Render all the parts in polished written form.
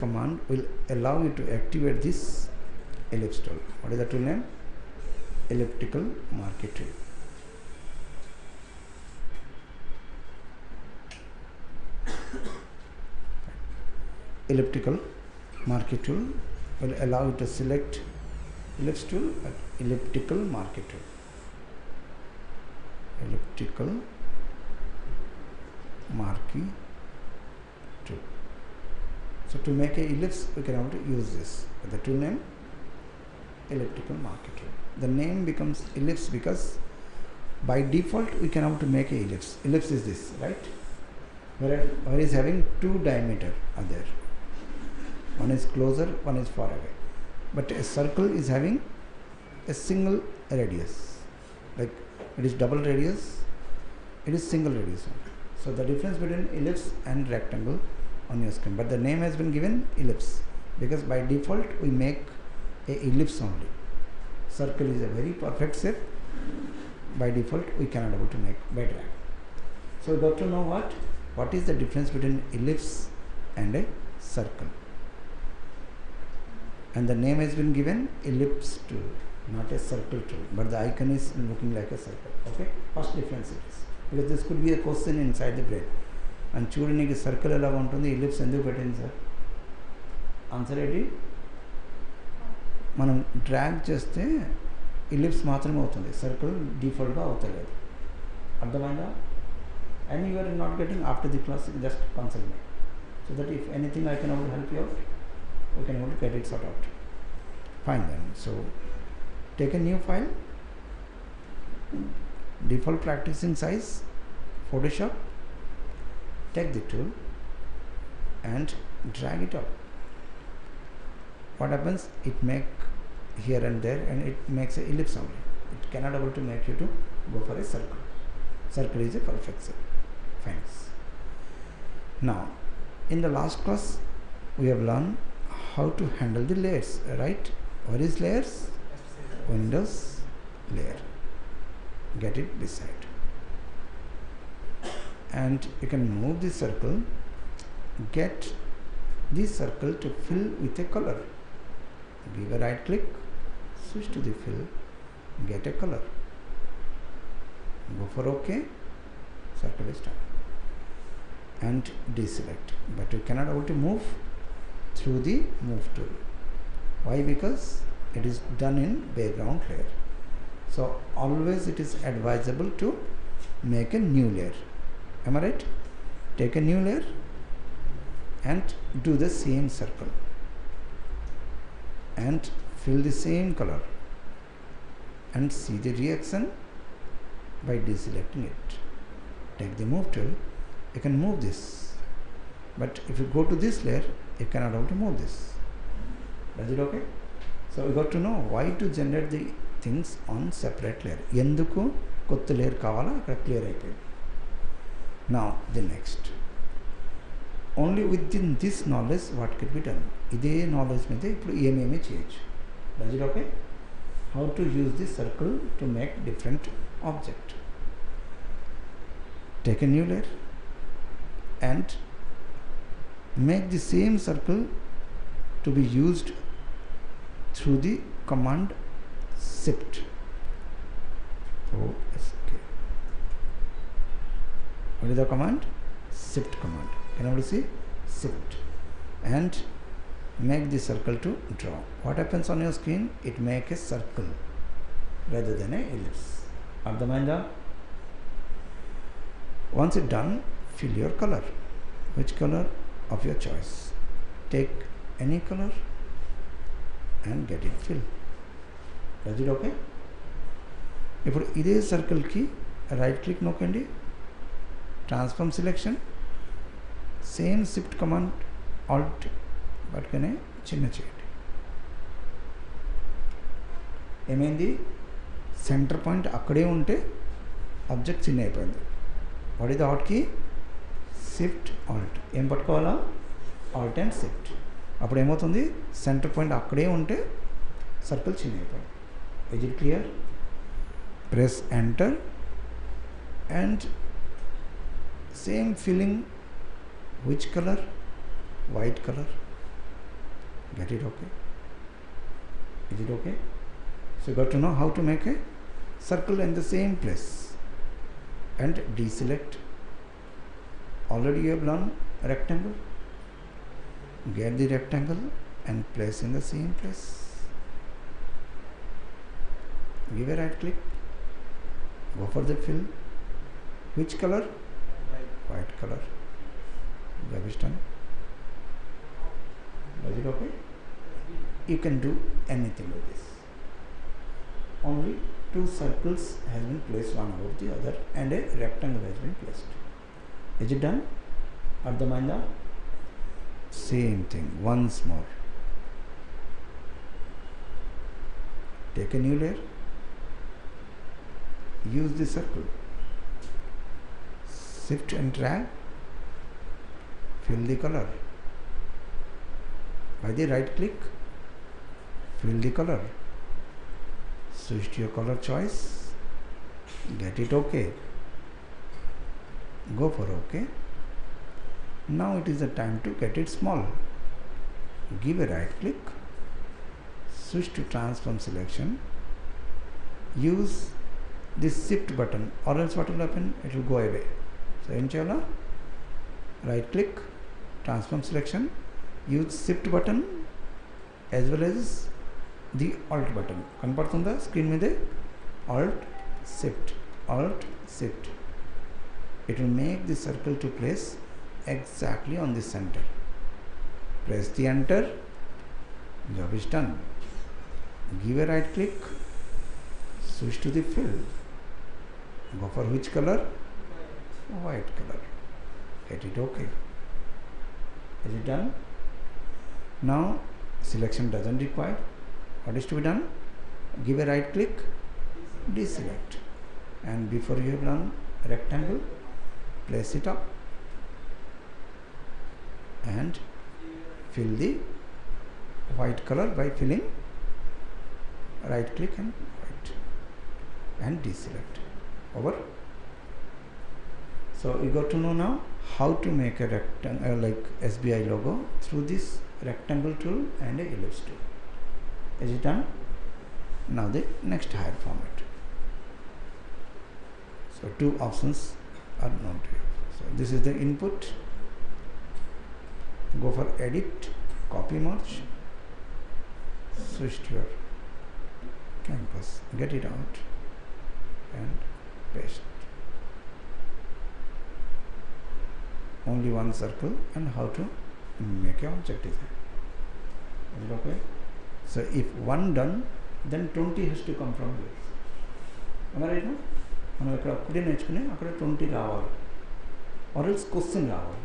command will allow you to activate this ellipse tool. What is the tool name? Elliptical Marquee tool. Elliptical Marquee tool will allow you to select ellipse tool at elliptical Marquee tool. Elliptical Marquee tool. So to make a ellipse, we can have to use this. The tool name elliptical Marquee tool. The name becomes ellipse because by default we can have to make a ellipse. Ellipse is this, right? Where is having two diameter are there. One is closer, one is far away. But a circle is having a single radius. Like it is double radius, it is single radius. So the difference between ellipse and rectangle on your screen. But the name has been given ellipse because by default we make a ellipse only. Circle is a very perfect shape. By default we cannot able to make by drag. So we got to know what is the difference between ellipse and a circle. And the name has been given ellipse tool, not a circle tool, but the icon is looking like a circle. Okay, first difference it is, because this could be a question inside the brain. And చూడడానికి circle ఎలా ఉంటుంది, ellipse ఎందుకు పెట్టింది sir? Answer ఏంటి? మనం drag చేస్తే ellipse మాత్రమే అవుతుంది, సర్కిల్ డిఫాల్ట్గా అవుతలేదు. అర్థమైందా? And you are not getting after the class, just consult me, so that if anything I can help you out, we can able to get it sorted out. Fine then. So take a new file, default practicing size, Photoshop, take the tool and drag it up. What happens? It make here and there and it makes a ellipse only. It cannot able to make you to go for a circle. Circle is a perfect shape. Fine. Now in the last class we have learned how to handle the layers, right? What is layers? Windows layer. Get it beside. And you can move the circle, get this circle to fill with a color. Give a right click, switch to the fill, get a color. Go for OK, circle is done. And deselect. But you cannot able to move through the move tool. Why? Because it is done in background layer. So always it is advisable to make a new layer. Am I right? Take a new layer and do the same circle and fill the same color and see the reaction by deselecting it. Take the move tool, you can move this, but if you go to this layer you cannot able to move this. Is it okay? So we got to know why to generate the things on separate layer. Yenduku kotta layer kavala akkada clear ayipoyindi. Now the next, only within this knowledge what could be done. Ide knowledge meede ippudu ememi cheyochu. Is it okay? How to use this circle to make different object. Take a new layer and make the same circle to be used through the command shift. OSK. What is the command? Shift command. Can you see? Shift. And make the circle to draw. What happens on your screen? It makes a circle rather than a ellipse. Ardhamainda? Once it's done, fill your color. Which color of your choice? Take any color and get it filled. Is it okay? ఇప్పుడు ఇదే సర్కిల్కి right click నొక్కండి, transform selection, same shift command Alt పట్టుకొని చిన్న చేయండి. ఏమైంది? Centre point అక్కడే ఉంటే object చిన్న అయిపోయింది. What is the hot key? Shift alt. ఏం పట్టుకోవాలా? Alt and shift. అప్పుడు ఏమవుతుంది? సెంటర్ పాయింట్ అక్కడే ఉంటే సర్కిల్ చిన్న అయిపోయింది. Is it clear? Press enter and same filling. Which color? White color. Get it okay? Is it okay? So you got to know how to make a circle in the same place and deselect. Already you have learned rectangle. Get the rectangle and place in the same place. Give a right click. Go for the fill. Which color? White color. Job is done. Is it okay? You can do anything with this. Only two circles has been placed one over the other and a rectangle has been placed. Is it done? Ardhamayinda? Same thing once more. Take a new layer. Use the circle. Shift and drag. Fill the color. By the right click, fill the color. Switch to your color choice. Get it okay. Go for okay. Now it is the time to get it small. Give a right click. Switch to transform selection. Use this shift button or else what will happen? It will go away. So inshallah, right click, transform selection. Use shift button as well as the alt button. Kanpadtunda screen meede alt shift. It will make the circle to place exactly on the center. Press the enter. Job is done. Give a right click. Switch to the fill. Go for which color? White color. Get it okay. Is it done? Now selection doesn't require. What is to be done? Give a right click, deselect, and before you have done rectangle, place it up and fill the white color by filling right click and white and deselect. Over. So you got to know now how to make a rectangle like SBI logo through this rectangle tool and a ellipse tool. Is it done? Now the next higher format. So two options are known to you. So this is the input. Go for edit, copy merge, switch to your canvas, get it out and paste. Only one circle and how to make your object design. Is it okay? So if one done, then 20 has to come from here. Am I right now? మనం ఇక్కడ అప్పుడే నేర్చుకుని అక్కడ 20 రావాలి or else question రావాలి.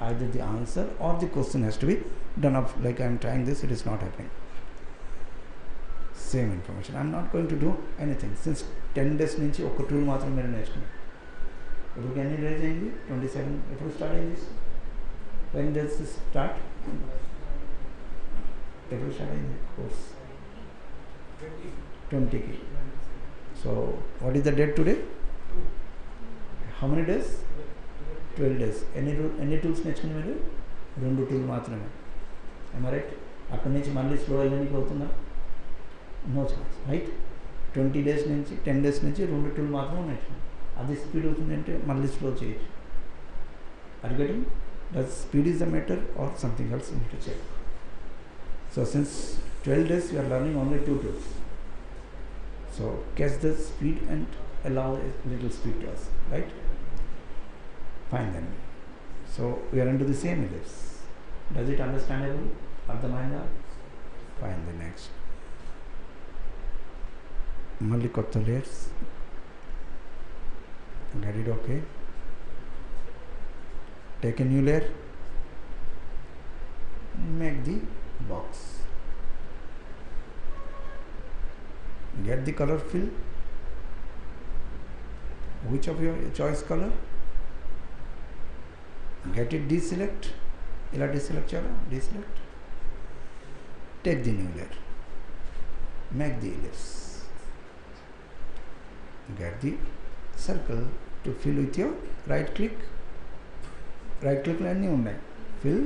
Either the answer or the question has to be done up. Like I am trying this, it is not happening. Same information. I am not going to do anything since 10 days నుంచి ఒక tool మాత్రం మీరు నేర్చుకున్నాను. ఇప్పుడు ఎన్ని days అయింది? 27. ఎప్పుడు start అయింది? When does this start? ఎప్పుడు స్టార్ట్ అయింది course? 20కి. So what is the date today? How many days? 12 days. ఎన్ని టూల్స్ నేర్చుకుని మీరు? 2 టూల్ మాత్రమే. Am I right? అక్కడి నుంచి మళ్ళీ స్లో అయ్యడానికి అవుతుందా? No chance, right? 20 డేస్ నుంచి 10 డేస్ నుంచి 2 టూల్ మాత్రమే నేర్చుకున్నాం. అది స్పీడ్ అవుతుంది అంటే మళ్ళీ స్లో చేయొచ్చు. Are you getting? Does speed is the matter or something else you need to check? So since 12 days you are learning only 2 tools. So catch the speed and allow a little speed to us, right? Fine then. So we are into the same ellipse. Does it understandable? Ardhamayinda? Fine, the next. Malli kotta layers. Get it okay? Take a new layer. Make the box. Get the color fill. Which of your choice color? Get it deselect. Ila deselect chala. Deselect. Take the new layer. Make the ellipse. Get the circle to fill with your right click. Right click and new fill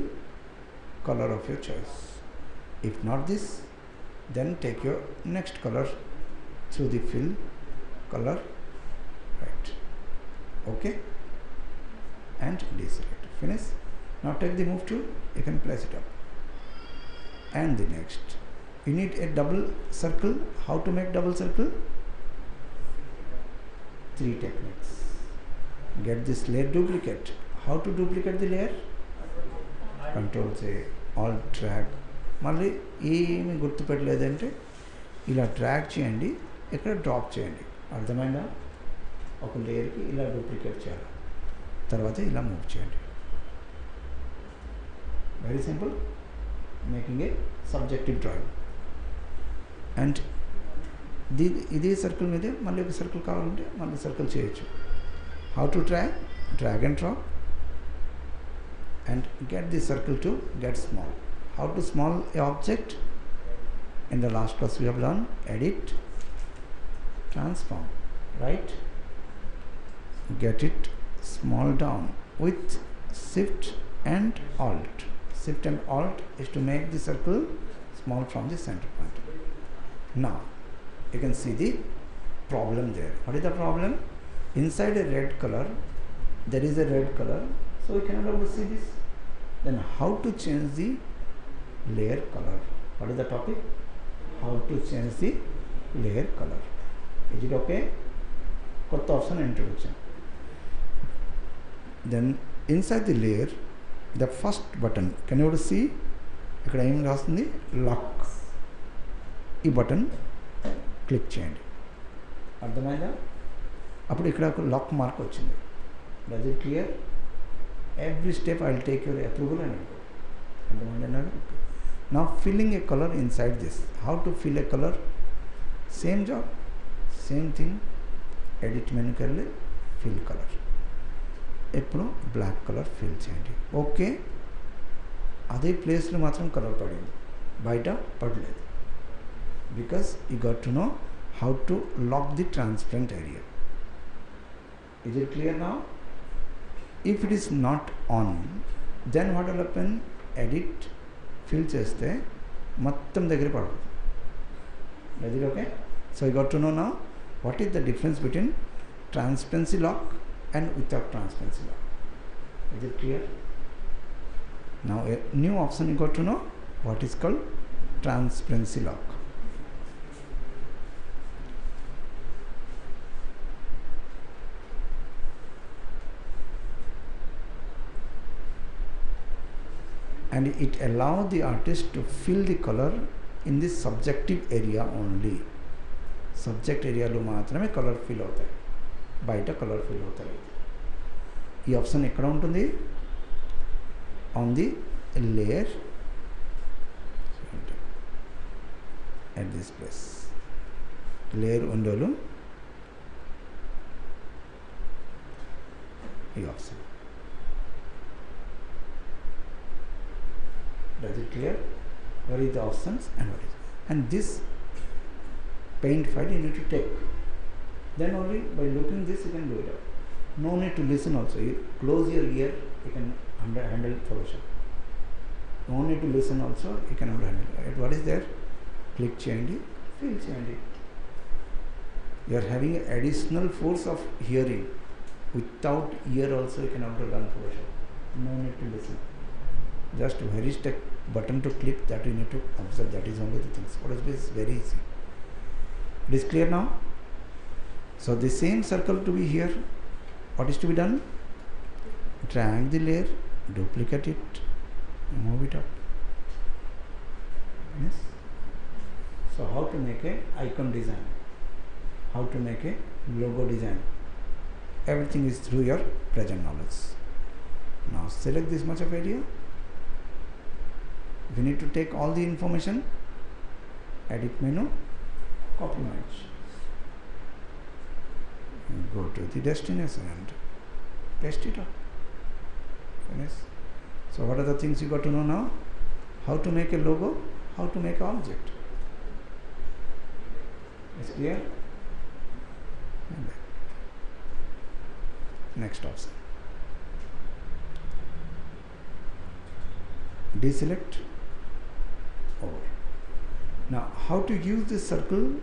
color of your choice. If not this, then take your next color through the fill color, right, okay, and deselect, finish. Now take the move tool, you can place it up. And the next, you need a double circle. How to make double circle? 3 techniques. Get this layer duplicate. How to duplicate the layer? Control C, Alt drag. మళ్ళీ ఏమి గుర్తుపెట్టలేదంటే ఇలా drag చేయండి, ఇక్కడ drop చేయండి. అర్థమైందా? ఒక లేయర్కి ఇలా duplicate చేయాలి, తర్వాత ఇలా మూవ్ చేయండి. Very simple, making a subjective drawing. And ఇదే సర్కిల్ మీదే మళ్ళీ ఒక సర్కిల్ కావాలంటే మళ్ళీ సర్కిల్ చేయొచ్చు. How to drag and drop and get the circle to get small. How to small a object? In the last class we have learned edit, transform, right? Get it small down with Shift and Alt. Shift and Alt is to make the circle small from the center point. Now you can see the problem there. What is the problem? Inside a red color, there is a red color, so we cannot able to see this. Then how to change the layer color? What is the topic? How to change the layer color. Is it okay? Kotta option introduction. Then inside the layer, the first button, can you see? ఇక్కడ ఏం రాస్తుంది? Lock. ఈ button click చేయండి. అర్థమైందా? అప్పుడు ఇక్కడ ఒక lock mark వచ్చింది. Does it clear? Every step I will take your approval and go. Now filling a color inside this. How to fill a color? Same job, same thing. Edit menu karle, fill color. Eppudu black color fill cheyandi. Okay. Ade place lo matram color padindi. Baita padaledu. Because you got to know how to lock the transparent area. Is it clear now? If it is not on, then what will happen? Edit, fill cheste మొత్తం దగ్గర పడుతుంది. Is it okay? So you got to know now what is the difference between transparency lock and without transparency lock. Is it clear? Now a new option you got to know, what is called transparency lock. And it allows the artist to fill the color in this subjective area only. Subject area lo maatrame color fill అవుతాయి, బయట color fill అవుతాయి. ఈ option ఎక్కడ ఉంటుంది? On the layer at this place. Layer window ఈ option. Does it clear? What is the options and what is? And this paint file you need to take. Then only by looking this you can do it. No need to listen also. You close your ear, you can handle Photoshop. No need to listen also, you can handle it. What is there? Click cheyandi, fill cheyandi. You are having additional force of hearing. Without ear also you can learn Photoshop. No need to listen. Just very stick button to click, that you need to observe. That is only the things. Photoshop is very easy. It is clear now? So the same circle to be here. What is to be done? Drag the layer, duplicate it, move it up. Yes. So how to make a icon design? How to make a logo design? Everything is through your present knowledge. Now select this much of area. If you need to take all the information, edit menu, copy merge. Go to the destination and paste it up. Finish. So what are the things you got to know now? How to make a logo, how to make an object. Is clear? Next option. Deselect over. Now how to use this circle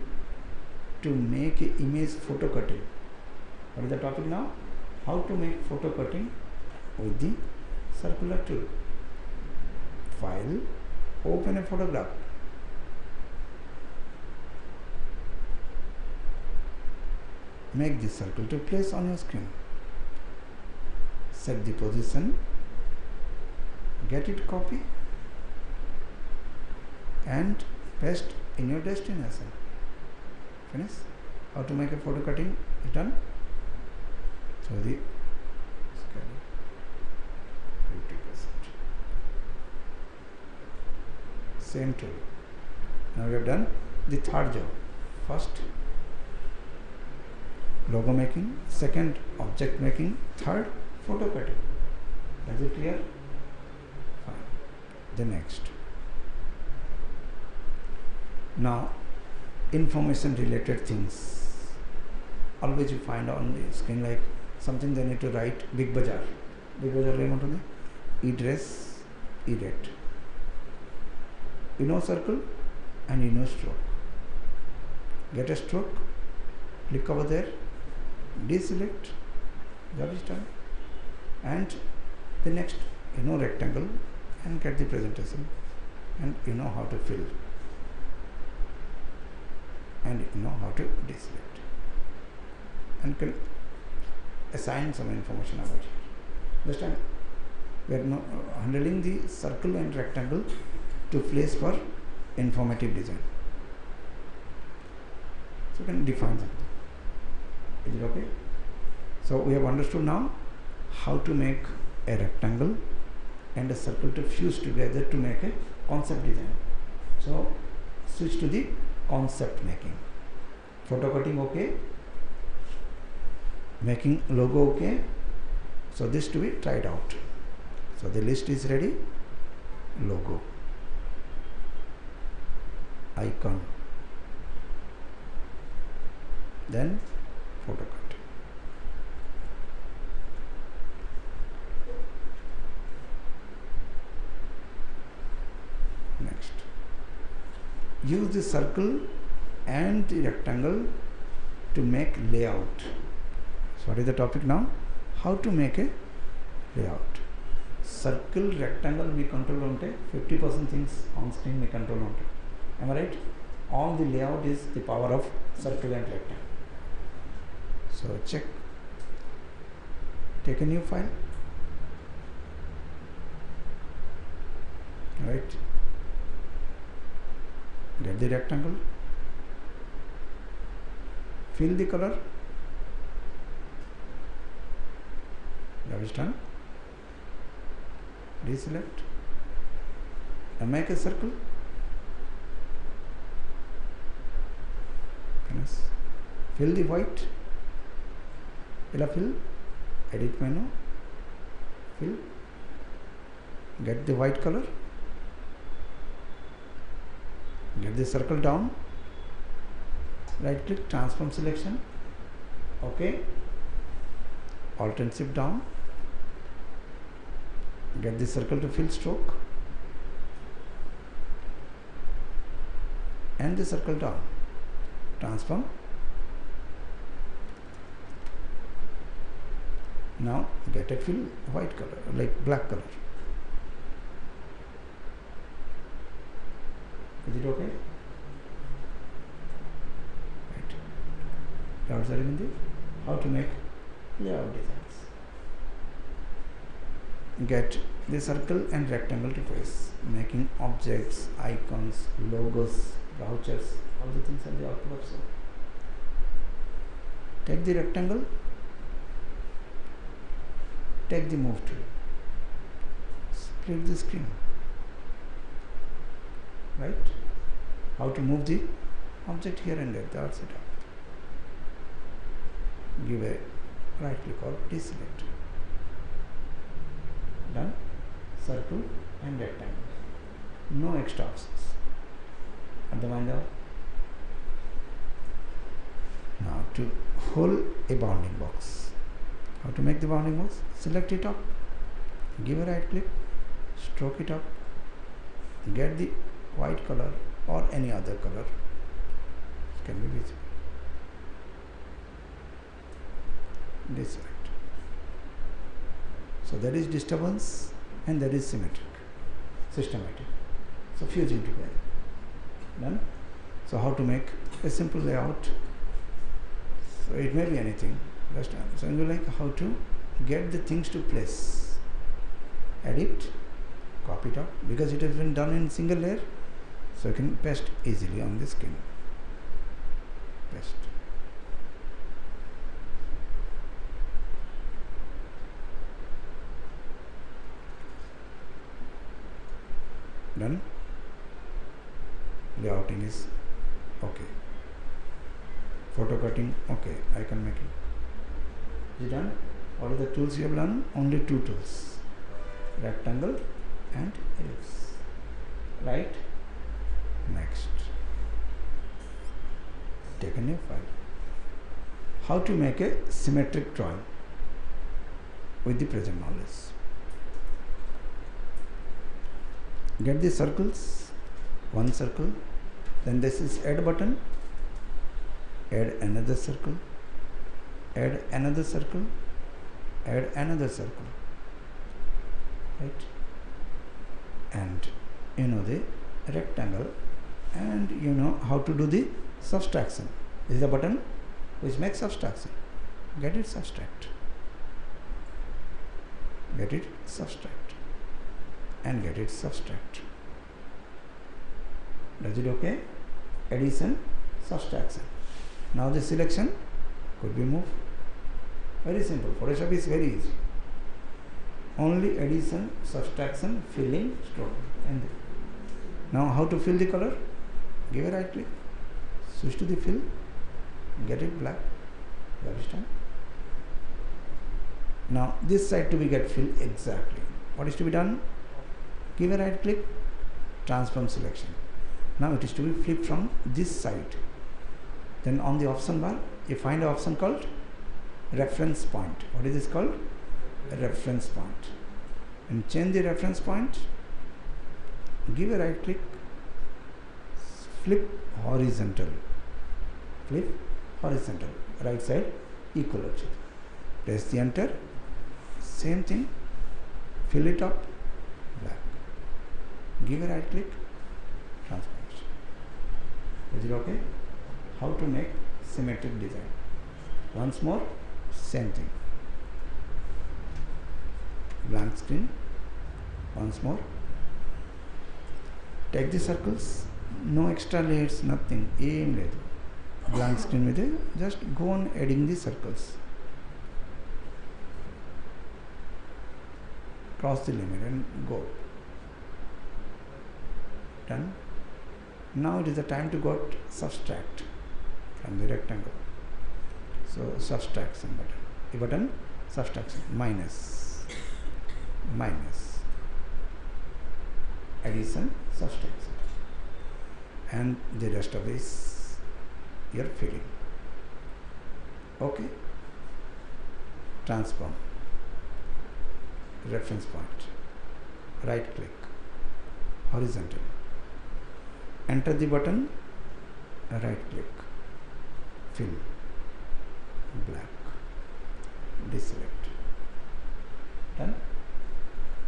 to make a image photo cutting. What is the topic now? How to make photo cutting with the circular tool. File, open a photograph. Make the circle to place on your screen. Set the position, get it copy and paste in your destination. Finish. How to make a photo cutting is done. So the scale 50%. Same tool. Now we have done the third job. First, logo making. Second, object making. Third, photo cutting. Is it clear? Fine. The next. Now, information related things. Always you find on the screen like something they need to write. Big Bazaar. Big Bazaar le e-dress, e-rate. You know circle and you know stroke. Get a stroke. Click over there. Deselect. Job is done. And the next, you know rectangle and get the presentation and you know how to fill and you know how to deselect and can assign some information about it. This time we are handling the circle and rectangle to place for informative design. So you can define something. Is it okay? So we have understood now how to make a rectangle and a circle to fuse together to make a concept design. So switch to the concept making. Photo cutting okay, making logo okay. So this to be tried out. So the list is ready. Logo, icon, then photo cut. Next, use the circle and the rectangle to make layout. So what is the topic now? How to make a layout. Circle, rectangle we control on 50% things on screen we control on. Am I right? All the layout is the power of circle and rectangle. So check. Take a new file. Right. Get the rectangle, fill the color, that is done. Deselect and make a circle. Finish. Fill the white. Fill, edit menu, fill, get the white color. Get the circle down, right click, transform selection, okay, alt and shift down, get the circle to fill stroke and the circle down, transform. Now get a fill white color, like black color. Is it okay? Right. Layouts are in the how to make layout designs. Get the circle and rectangle to face, making objects, icons, logos, vouchers, all the things are the output of so. Take the rectangle, take the move tool, split the screen. Right? How to move the object here and there, that's it. Give a right click or deselect. Done. Circle and rectangle. No extra options. At the window. Now to hold a bounding box. How to make the bounding box? Select it up. Give a right click. Stroke it up. Get the white color or any other color can be visible. This right. So that is disturbance and that is symmetric, systematic. So fusing together. Done? So how to make a simple layout? So it may be anything. So you like how to get the things to place. Edit, copy it out, because it has been done in single layer. So you can paste easily on the skin. Paste. Done. Layouting is okay. Photo cutting, okay, I can make it. Is it done? What are the tools you have learned? Only two tools. Rectangle and ellipse. Right? Next. Take a new file. How to make a symmetric drawing with the present knowledge. Get the circles, one circle, then this is add button, add another circle, add another circle, add another circle, right? And you know the rectangle, and you know how to do the subtraction. This is the button which makes subtraction. Get it subtract, get it subtract, and get it subtract. Does it okay? Addition, subtraction. Now the selection could be moved. Very simple. Photoshop is very easy. Only addition, subtraction, filling, stroke. And now how to fill the color? Give a right click, switch to the fill, get it black. That is done. Now this side to be get filled exactly. What is to be done? Give a right click, transform selection. Now it is to be flipped from this side. Then on the option bar, you find an option called reference point. What is this called? A reference point. And change the reference point. Give a right click, flip horizontal. Flip horizontal. Right side equal object. Press the enter. Same thing. Fill it up. Black. Give a right click. Transformation. Is it okay? How to make symmetric design. Once more, same thing. Blank screen. Once more. Take the circles. No extra layers, nothing. Aim లేదు. Blank screen with it. Just go on adding the circles. Cross the limit and go. Done. Now it is the time to go subtract from the rectangle. So subtraction button. The button subtraction minus, minus, addition, subtraction, and the rest of this your filling. Okay. Transform. Reference point. Right click. Horizontal. Enter the button. Right click. Fill. Black. Deselect. Done.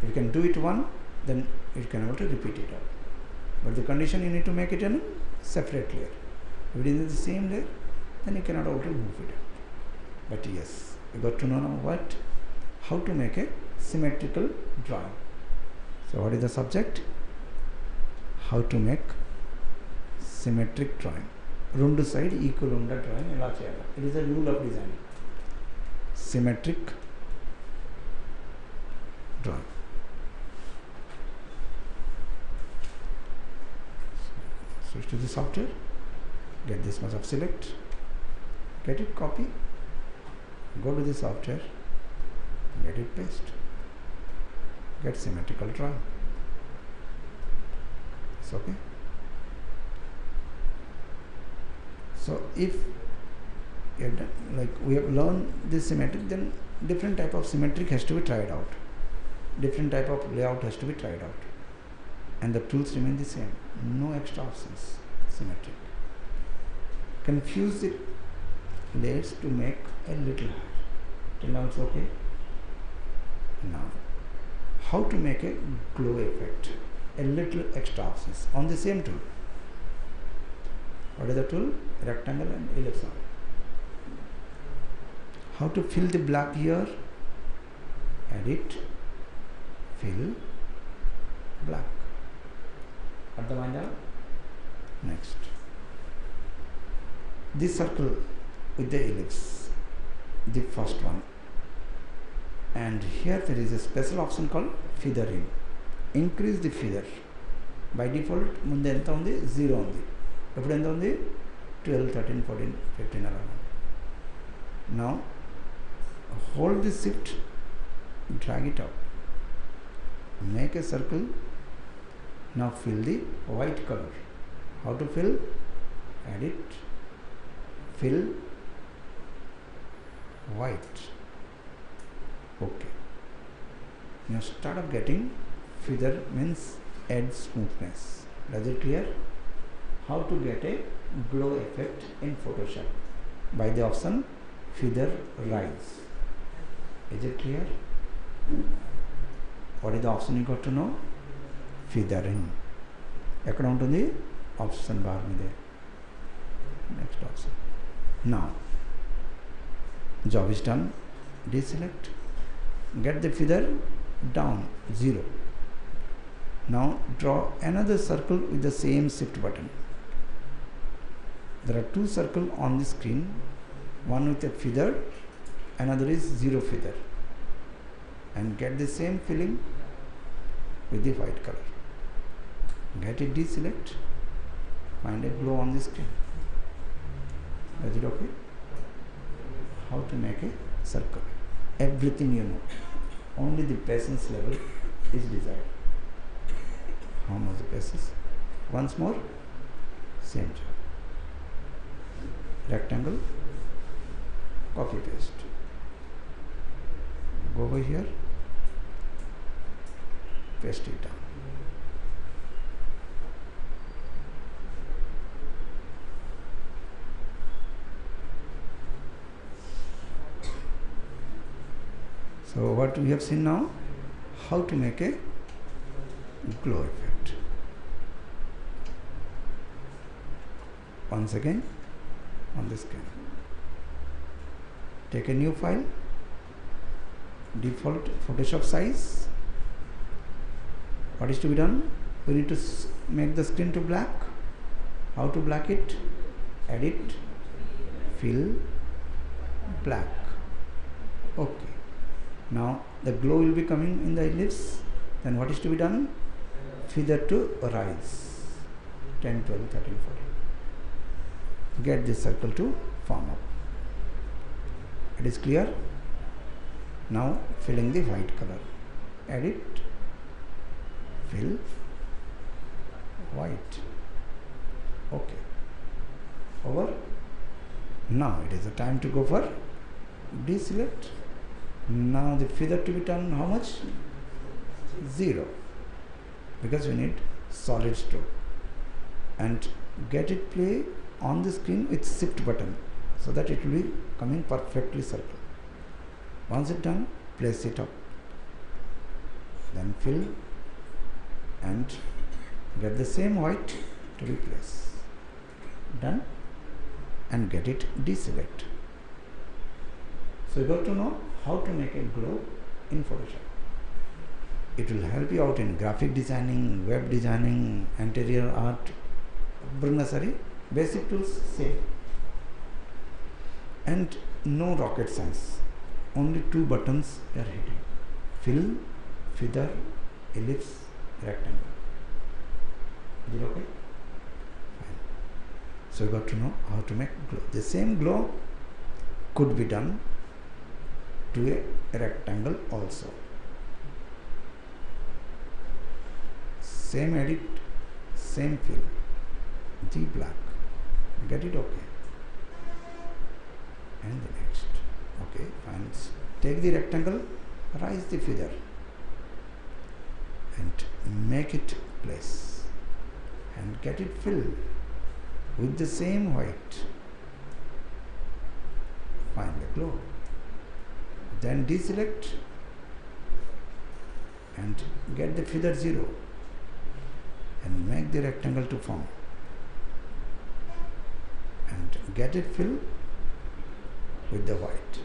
If you can do it one, then you can able to repeat it out. But the condition you need to make it in separate layer. If it is in the same layer, then you cannot able to move it out. But yes, you got to know now what? How to make a symmetrical drawing. So what is the subject? How to make symmetric drawing. Rundu side equal unda drawing ela cheyala. It is a rule of design. Symmetric drawing. Switch to the software. Get this much of select. Get it copy. Go to the software. Get it paste. Get symmetrical drawing. It's okay. So if you're done, like we have learned this symmetric, then different type of symmetric has to be tried out. Different type of layout has to be tried out. and the tools remain the same. No extra options. Symmetric. Confuse the layers to make a little higher. Till now it's okay. Now, how to make a glow effect? A little extra options on the same tool. What is the tool? Rectangle and ellipse. How to fill the black here? Edit, fill, black. Next. This circle with the ellipse, the first one. And here there is a special option called feathering. Increase the feather. By default, munde enta undi 0 undi. Ippudu enta undi 12, 13, 14, 15 ala. Now hold the shift, drag it up. Make a circle. Now fill the white color. How to fill? Edit, fill, white. Okay. Now start up getting feather means add smoothness. Does it clear? How to get a glow effect in Photoshop? By the option feather rise. Is it clear? What is the option you got to know? Feathering. Ekkada untundi? Option bar mide. Next option. Now job is done. Deselect. Get the feather down 0. Now draw another circle with the same shift button. There are two circles on the screen, one with a feather, another is 0 feather, and get the same filling with the white color. Get it, deselect, find a glow on the screen. Is it okay? How to make a circle? Everything you know, only the patience level is desired. How much patience? Once more, same job. Rectangle, copy paste. Go over here, paste it down. So what we have seen now, how to make a glow effect. Once again on the screen. Take a new file, default Photoshop size. What is to be done? We need to make the screen to black. How to black it? Edit, fill, black. Okay. Now the glow will be coming in the ellipse. Then what is to be done? Feather to rise. 10, 12, 13, 14. Get this circle to form up. It is clear? Now filling the white color. Edit, fill, white. Okay. Over. Now it is the time to go for deselect. Now the feather to be done how much? 0. Because we need solid stroke. And get it play on the screen with shift button so that it will be coming perfectly circle. Once it done, place it up. Then fill and get the same white to replace. Done. And get it deselect. So you got to know how to make a glow in Photoshop. It will help you out in graphic designing, web designing, interior art, basic tools same. And no rocket science. Only 2 buttons you are hitting. Fill, feather, ellipse, rectangle. Is it okay? Fine. So you got to know how to make glow. The same glow could be done to a rectangle also. Same edit, same fill, the black. Get it okay? And the next. Okay, fine. Take the rectangle, rise the feather and make it place and get it filled with the same white. Find the globe. Then deselect and get the feather 0 and make the rectangle to form and get it filled with the white.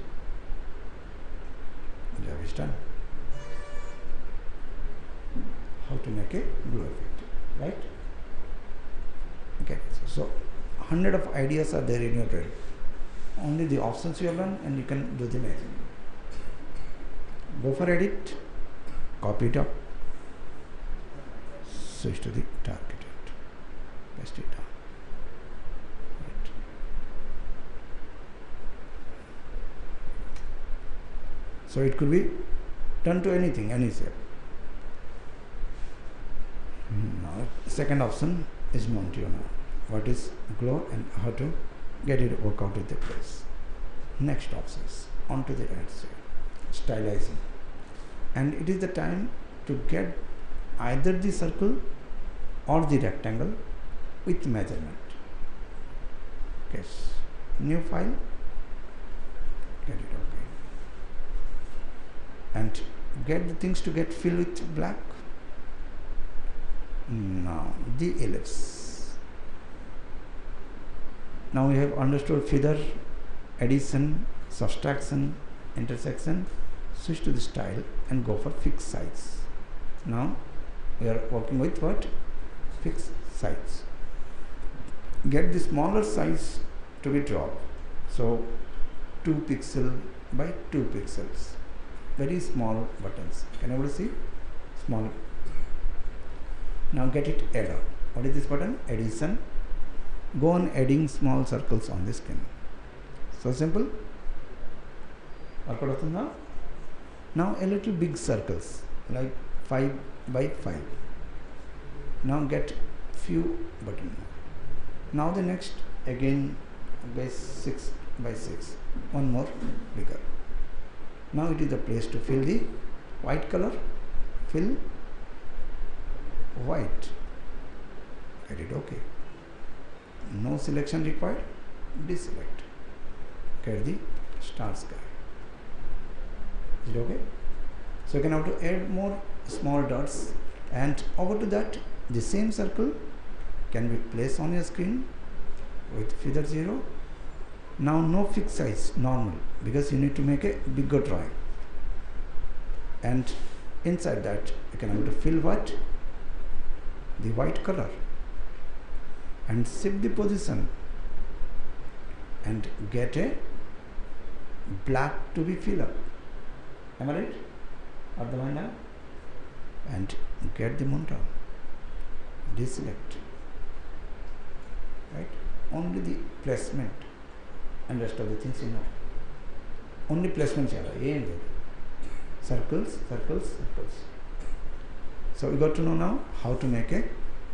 The job is done. How to make a glue effect, right? Okay, so 100 of ideas are there in your brain. Only the options you have learned and you can do the magic. Go for edit, copy it up, switch to the target, paste it down. Right. So it could be done to anything, any shape. Now, second option is known to you now. What is glow and how to get it work out with the place. Next options, on to the right side, stylizing. And it is the time to get either the circle or the rectangle with measurement. Okay, new file, get it okay. And get the things to get filled with black. Now the ellipse. Now we have understood feather, addition, subtraction, intersection. Switch to the style and go for fixed size. Now we are working with what? Fixed size. Get the smaller size to be dropped. So 2 pixel by 2 pixels. Very small buttons. Can you see? Small. Now get it add up. What is this button? Addition. Go on adding small circles on the screen. So simple. Now a little big circles like 5 by 5. Now get few button. Now the next again by 6 by 6. One more bigger. Now it is the place to fill the white color. Fill white. Get it okay. No selection required. Deselect. Get the star sky. Is it okay? So you can have to add more small dots, and over to that the same circle can be placed on your screen with feather 0. Now no fixed size, normal, because you need to make a bigger drawing. And inside that you can have to fill what? The white color. And shift the position and get a black to be filled up. Am I right? And get the moon down. Deselect. Right? Only the placement and rest of the things you know. Only placement circles, circles, circles. So we got to know now how to make a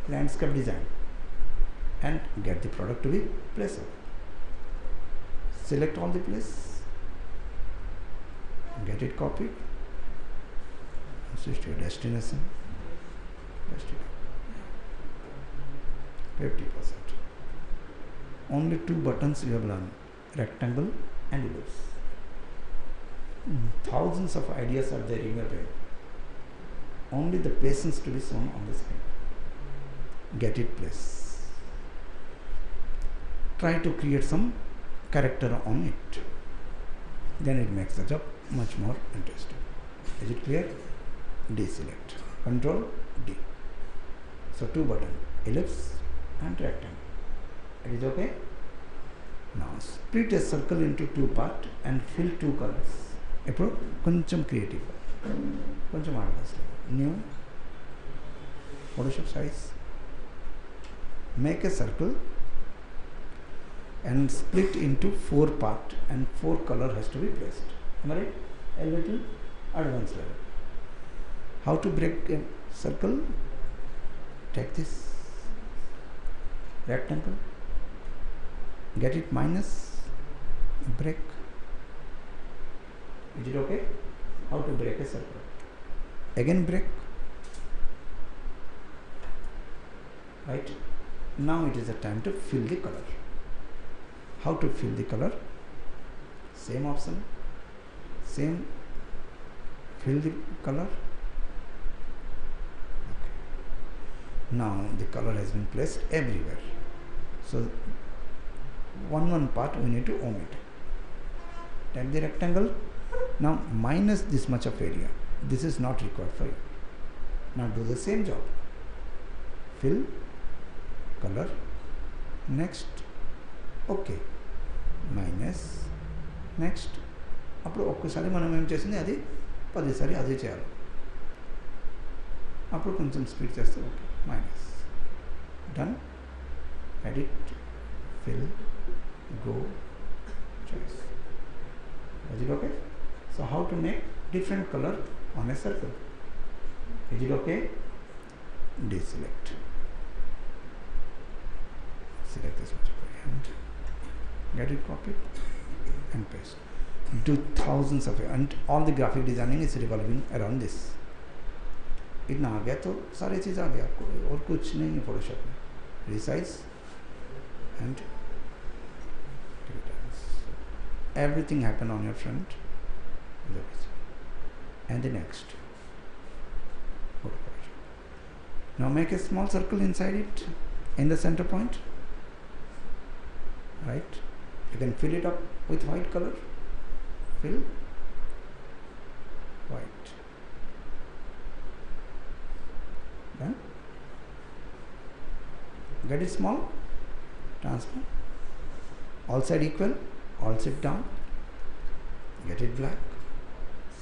landscape design and get the product to be placed up. Select all the place, get it copied, switch to your destination, 50%. Only 2 buttons you have learned, rectangle and ellipse. Thousands of ideas are there in your brain. Only the patience to be shown on the screen. Get it placed. Try to create some character on it. Then it makes the job much more interesting. Is it clear? Deselect. Control D. So 2 buttons, ellipse and rectangle. It is okay? Now split a circle into 2 parts and fill 2 colors. Approve? Koncham creative. Koncham artist. New Photoshop size. Make a circle and split into 4 parts and 4 color has to be placed. Am I right? A little advanced level. How to break a circle? Take this rectangle, get it minus, break. Is it okay? How to break a circle? Again break, right? Now it is the time to fill the color. How to fill the color? Same option, same, fill the color. Okay. Now the color has been placed everywhere. So one part we need to omit. Tap the rectangle. Now minus this much of area. This is not required for you. Now do the same job. Fill, color, next, okay, minus, next. అప్పుడు ఒక్కసారి మనం ఏం చేసింది అది 10 సారి అదే చేయాలి. అప్పుడు కొంచెం స్పీడ్ చేస్తే okay, minus, done, edit, fill, go, choice. Is it okay? So how to make different color on a circle? Is it okay? Deselect. Select this much and get it copied and paste. Do thousands of it, and all the graphic designing is revolving around this. इतना आ गया तो सारी चीज़ आ गया, और कुछ नहीं है Photoshop में. Resize and everything happen on your front. And the next. Now make a small circle inside it, in the center point. Right? You can fill it up with white color. Fill, white. Done. Get it small, transfer. All side equal, all sit down. Get it black.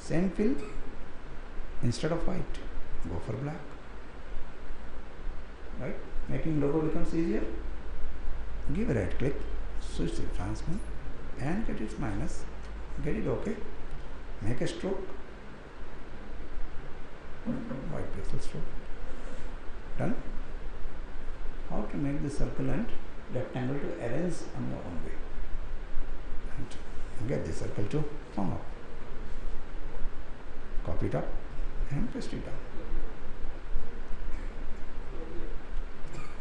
Same fill. Instead of white, go for black. Right? Making logo becomes easier. Give a right click, switch to transform, and get it minus. Get it okay. Make a stroke. White pencil stroke. Done. How to make the circle and rectangle to arrange on your own way. And get the circle to form up. Copy it up and paste it down.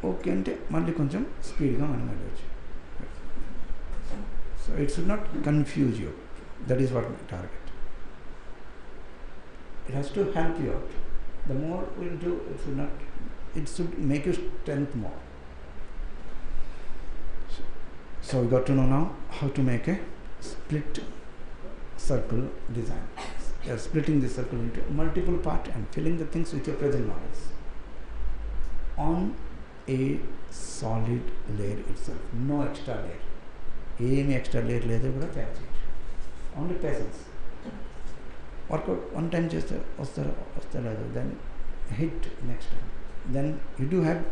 Okay, ante malli koncham speed ga manam edachu. So it should not confuse you. That is what my target. It has to help you out. The more we will do, it should make your strength more. So we got to know now how to make a split circle design. You are splitting the circle into multiple parts and filling the things with your present knowledge on a solid layer itself. No extra layer. Any extra layer leather kuda tayar cheyachu. Only patience. Workout one time chesthe vastaledu, then hit next time. Then you do have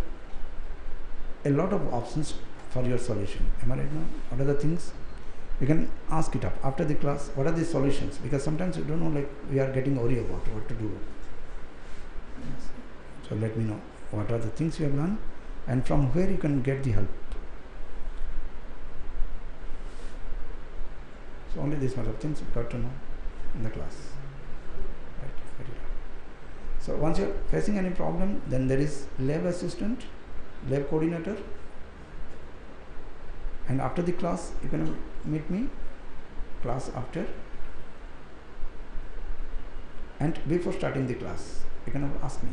a lot of options for your solution. Am I right now? What are the things? You can ask it up after the class. What are the solutions? Because sometimes you don't know, like we are getting worried about what to do. Yes. So let me know what are the things you have learned and from where you can get the help. So only this much of things you got to know in the class. Right. Get it out. So once you are facing any problem, then there is lab assistant, lab coordinator, and after the class you can meet me, class after, and before starting the class you can ask me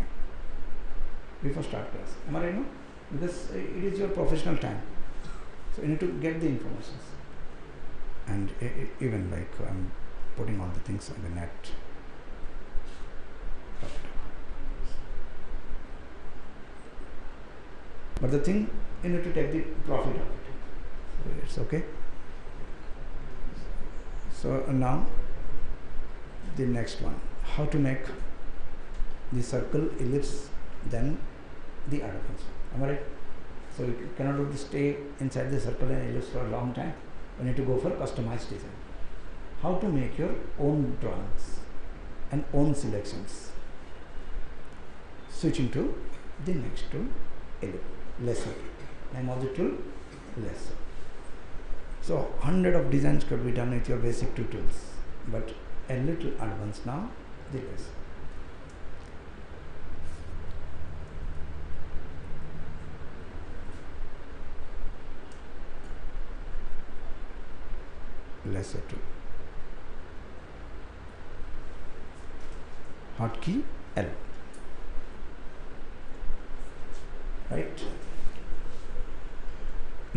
before start class. Am I right now? Because it is your professional time, so you need to get the information. And even like I'm putting all the things on the net. But the thing, you need to take the profit of it. So it's okay. So now the next one, how to make the circle, ellipse, then the other things. Am I right? So you cannot stay inside the circle and ellipse for a long time. You need to go for customized design. How to make your own drawings and own selections. Switching to the next tool, lesso. Name of the tool, lesso. So 100 of designs could be done with your basic two tools, but a little advanced now, the lesso. lesso tool. Hotkey L. Right?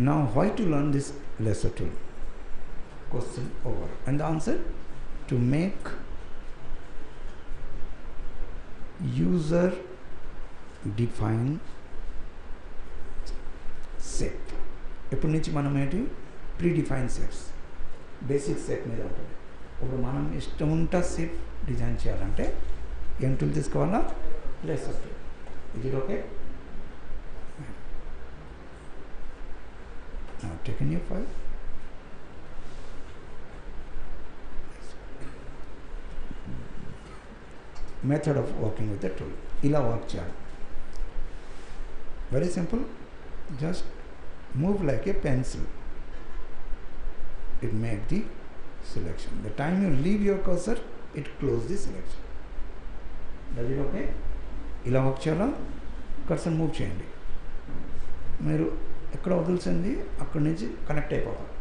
Now, why to learn this lesso tool? Question over. And the answer, to make user define shape. ఎప్పటి నుంచి మనం ఏంటి predefine shapes basic shape మీద ఉంటుంది. ఇప్పుడు మనం ఇష్టం ఉంటే షేప్ డిజైన్ చేయాలంటే ఏం టూల్ తీసుకోవాలా? లెసో టూల్. ఇది okay. Now take a new file. Method of working with the tool. ఇలా వర్క్ చేయాలి. Very simple. Just move like a pencil. It make the selection. The time you leave your cursor, it close the selection. Does it okay? ఇలా work చేయాలా? Cursor move చేయండి. మీరు ఎక్కడ వదిలిసింది అక్కడి నుంచి connect అయిపోతారు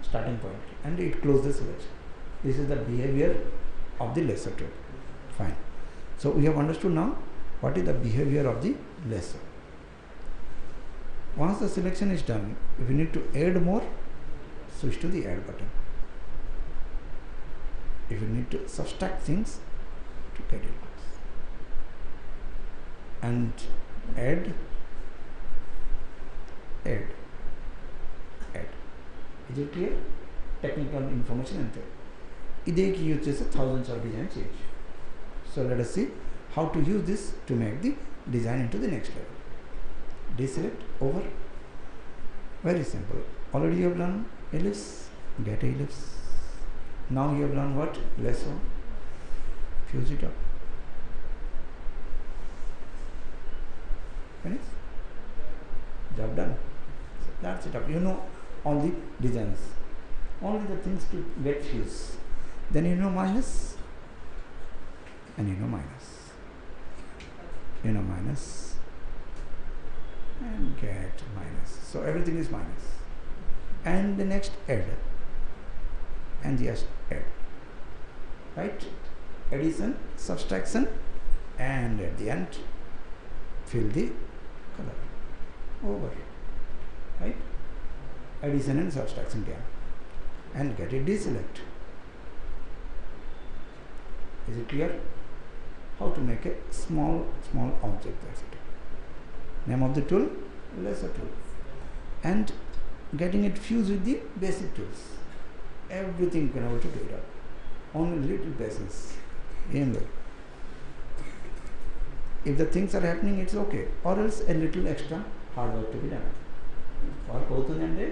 స్టార్టింగ్ పాయింట్కి, and it close the selection. This is the behaviour of the lasso tool. Fine. So we have understood now what is the behaviour of the lasso. Once the selection is done, if you need to add more, switch to the add button. If you need to subtract things, to get it. And add. Is it clear? Technical information and there. This uses thousands of designs each. So let us see how to use this to make the design into the next level. Deselect over. Very simple. Already you have learned ellipse. Get a ellipse. Now you have learned what? Lesso. Fuse it up. Finish. Job done. So that's it up. You know all the designs. Only the things to get fuse. Then you know minus. And you know minus. You know minus. And get minus. So everything is minus. And the next add. And just add. Right? Addition, subtraction, and at the end fill the color. Over. Right? Addition and subtraction again. And get it deselect. Is it clear? How to make a small object. That's it. Name of the tool, lesso tool, and getting it fused with the basic tools. Everything you can able to do it up. Only little patience. If the things are happening, it's okay. Or else a little extra hard work to be done. Work outunde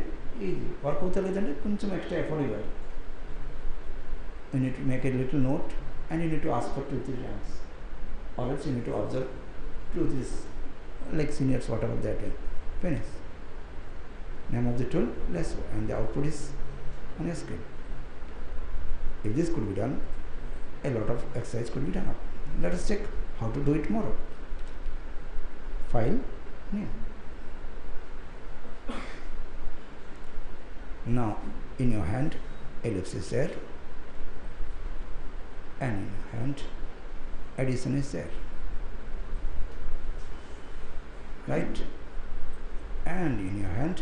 easy. Work outalledante koncham extra effort ivali. You need to make a little note, and you need to ask for 2-3 times. Or else you need to observe 2-3, like seniors, whatever that is. Finish. Name of the tool, lesso, and the output is on your screen. If this could be done, a lot of exercise could be done. Let us check how to do it tomorrow. File, new. Now, in your hand, ellipse is there, and in your hand, addition is there. Right? And in your hand,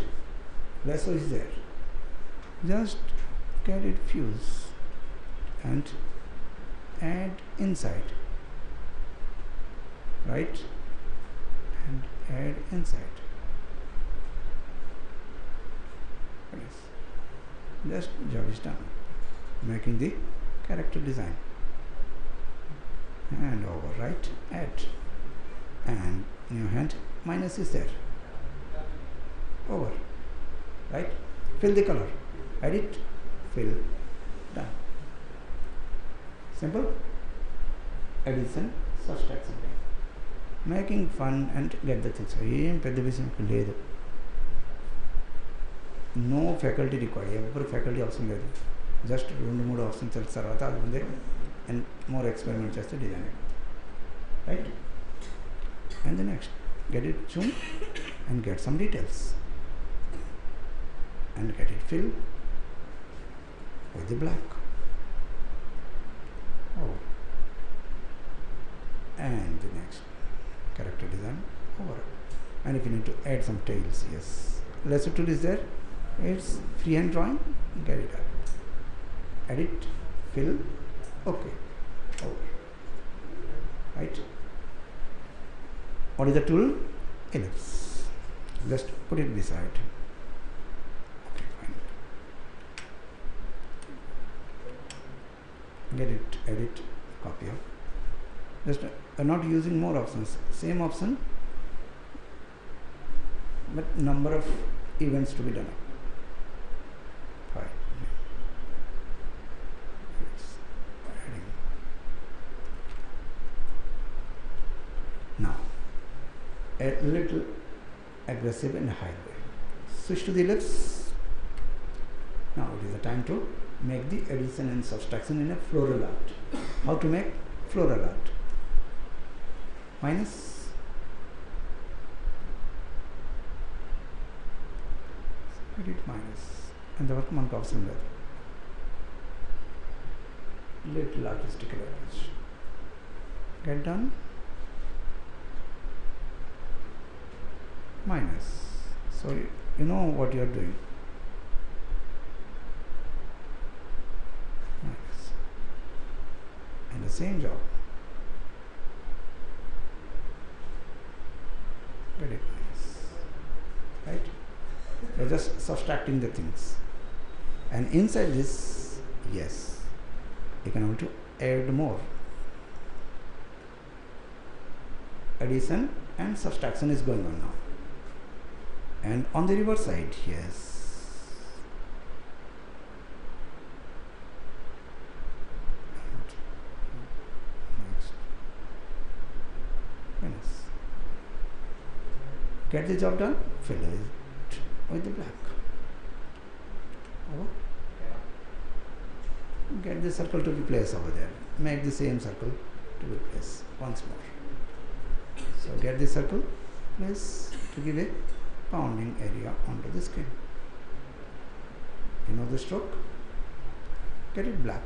lesso is there. Just get it fused and add inside. Right? And add inside. Yes. Just job is done. Making the character design. And over, right? Add. And in your hand, minus is there. Over. Right? Fill the color. Edit. Fill. Done. Simple. Addition, subtraction. Making fun and get the things. No faculty required. Every faculty option లేదు. Just 2-3 options తర్వాత అది ఉంది, and more experiment చేస్తే design. Right? And the next, get it zoom and get some details. And get it fill. with the black. Oh. And the next character design over. And if you need to add some tails, yes, lesso tool is there. It's freehand drawing. Get it up. Edit, fill, okay, over. Right. What is the tool? Ellipse. Just put it beside. Okay, fine. Get it, edit, copy of. Just not using more options. Same option, but number of events to be done. Fine. Now, a little aggressive and high way. Switch to the ellipse. Now it is the time to make the addition and subtraction in a floral art. How to make floral art? Minus, edit minus, and the work mark option there. Little artistic approach. Get done. Minus. So you know what you are doing. Minus. And the same job. Get it minus. Right? You are just subtracting the things. And inside this, yes, you can also add more. Addition and subtraction is going on now. And on the reverse side, yes. Next. Minus. Get the job done, fill it with the black. Over. Get the circle to be placed over there. Make the same circle to be placed once more. So get the circle, place to give a bounding area onto the screen. You know the stroke? Get it black.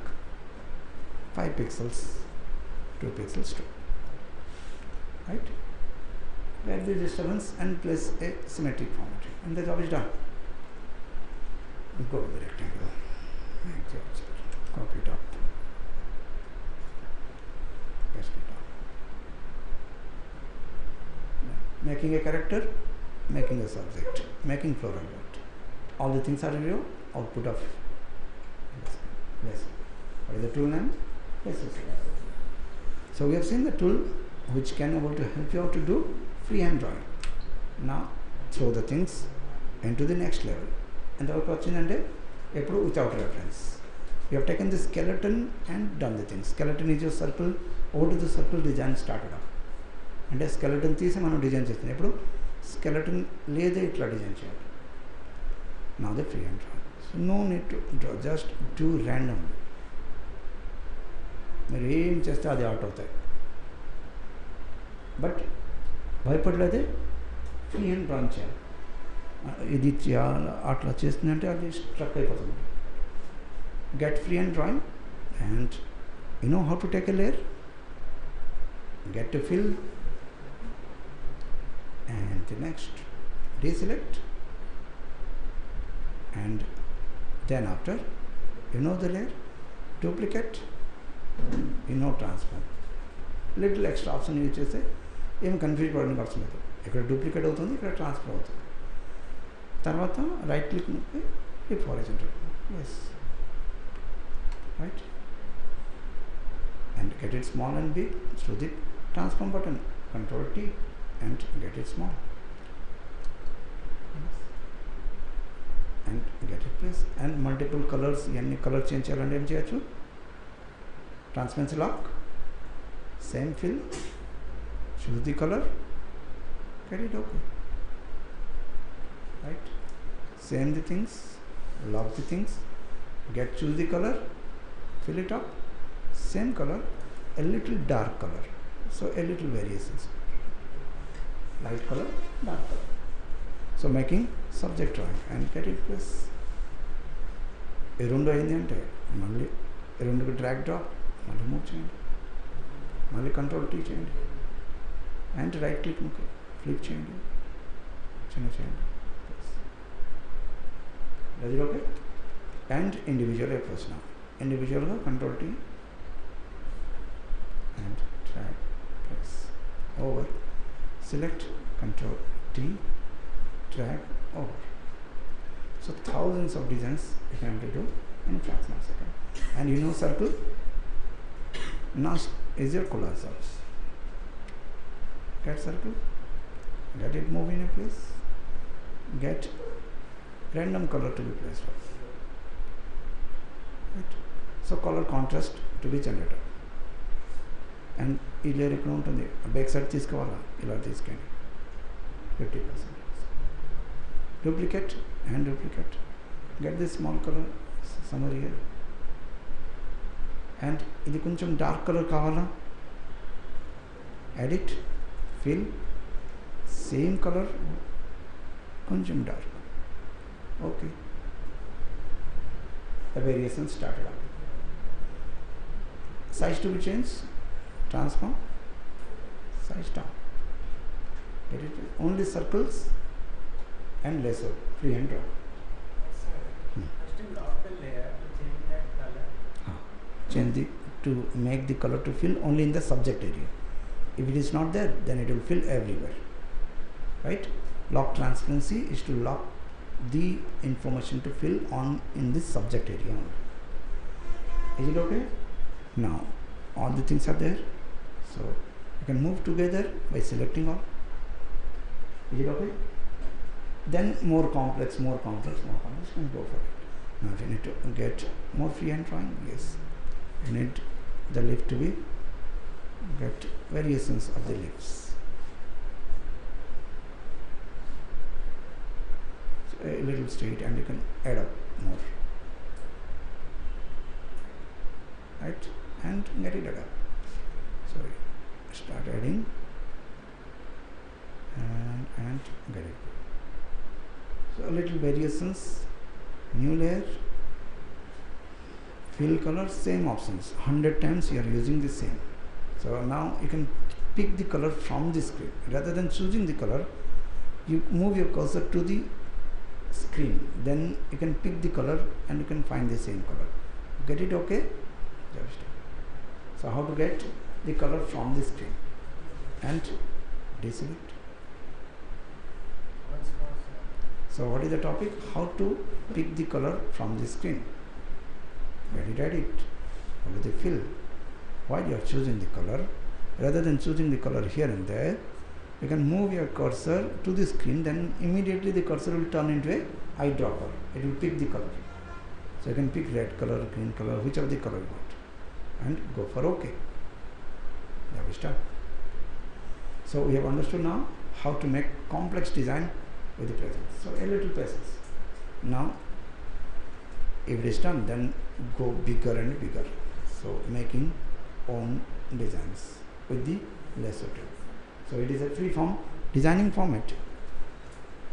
5 pixels, 2 pixels stroke. Right? Get the disturbance and place a symmetric format. And the job is done. Go to the rectangle. Make the object. Copy it up. Paste it down. Making a character, making a subject, making floral art. All the things are in your output of lesso. What is the tool name? Lesso. So we have seen the tool which can able to help you out to do freehand drawing. Now throw the things into the next level. And our question and approve without reference. You have taken the skeleton and done the thing. Skeleton is your circle. Over to the circle design started up. And a skeleton తీసి మనం design చేస్తాం. ఎప్పుడు skeleton లేదే ఇట్లా design చేయాలి. Now the freehand drawing. So no need to draw, just do randomly. మీరు ఏం చేస్తే అది అవుట్ అవుతాయి. బట్ భయపడలేదే ఫ్రీహ్యాండ్ డ్రాయింగ్ చేయాలి. ఇది చేయాలి అట్లా చేస్తుందంటే అది స్ట్రక్ అయిపోతుంది. Get freehand drawing and you know how to take a layer. Get to fill and the next deselect and then after you know the layer, duplicate, you know transform. Little extra option use చేస్తే ఏం confuse పడడానికి అవసరం లేదు. ఇక్కడ duplicate అవుతుంది, ఇక్కడ transfer అవుతుంది. తర్వాత రైట్ క్లిక్ నొక్కి flip horizontal. yes, right, and get it small and big through the transform button. Control T and get it small. yes. And get it place and multiple colors. Any color change చేయాలంటే ఏం చేయొచ్చు? Transparency lock, same fill, choose the color, get it okay. Right, same the things, lock the things, choose the color, fill it up, same color, a little dark color, so a little variations, light color, dark color. So making subject drawing and get it place. ఈ రెండు అయింది అంటే మళ్ళీ రెండుకి drag drop, మళ్ళీ move చేయండి, మళ్ళీ control tea చేయండి, అండ్ రైట్ క్లిక్ నొక్కి ఫ్లిప్ చేయండి, చిన్న చేయండి. అది ఓకే. అండ్ ఇండివిజువల్ అప్రోచ్ నా ఇండివిజువల్గా control tea and drag press over, select control T, drag over. So thousands of designs you can do in a fraction of a second. And you know circle? Now is your color source. Get circle, get it move in a place, get random color to be placed off. Right? So color contrast to be generated. And ఈ layer ఇక్కడ ఉంటుంది, back side తీసుకోవాలా, ఇలా తీసుకెళ్ళి 50%. Duplicate and duplicate, get this small colour summary here. And ఇది కొంచెం dark colour కావాలా, edit, fill, same colour కొంచెం dark. Okay, the variation started up. Size to be changed, transform, size down. Get it? Only circles and lesso, free and draw. First lock the layer to change that color. Change to make the color to fill only in the subject area. If it is not there, then it will fill everywhere. Right? Lock transparency is to lock the information to fill on in this subject area only. Is it okay? Now all the things are there, so you can move together by selecting all. Is it okay? Then more complex, you can go for it. Now if you need to get more free hand drawing, yes, you need the leaf to be, get variations of the leaves. So a little straight, and you can add up more. Right? And get it up. So start adding and get it. So little variations, new layer, fill color, same options. 100 times you are using the same. So now you can pick the color from the screen. Rather than choosing the color, you move your cursor to the screen. Then you can pick the color and you can find the same color. Get it okay? Just. So how to get the color from the screen? And deselect. So what is the topic? How to pick the color from the screen. Get it, edit. What is the fill? While you are choosing the color, rather than choosing the color here and there, you can move your cursor to the screen, then immediately the cursor will turn into a eyedropper. It will pick the color. So you can pick red color, green color, whichever the color you want, and go for OK. There we start. So we have understood now how to make complex design with the presence. So a little presence. Now if it is done, then go bigger and bigger. So making own designs with the lesso tool. So it is a free form designing format.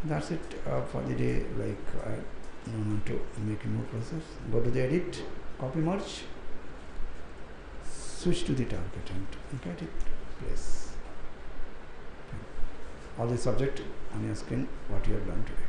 That's it for the day. Like I don't want to make a more process. Go to the edit, copy merge, switch to the target and get it place. All the subject on your screen what you have learned today.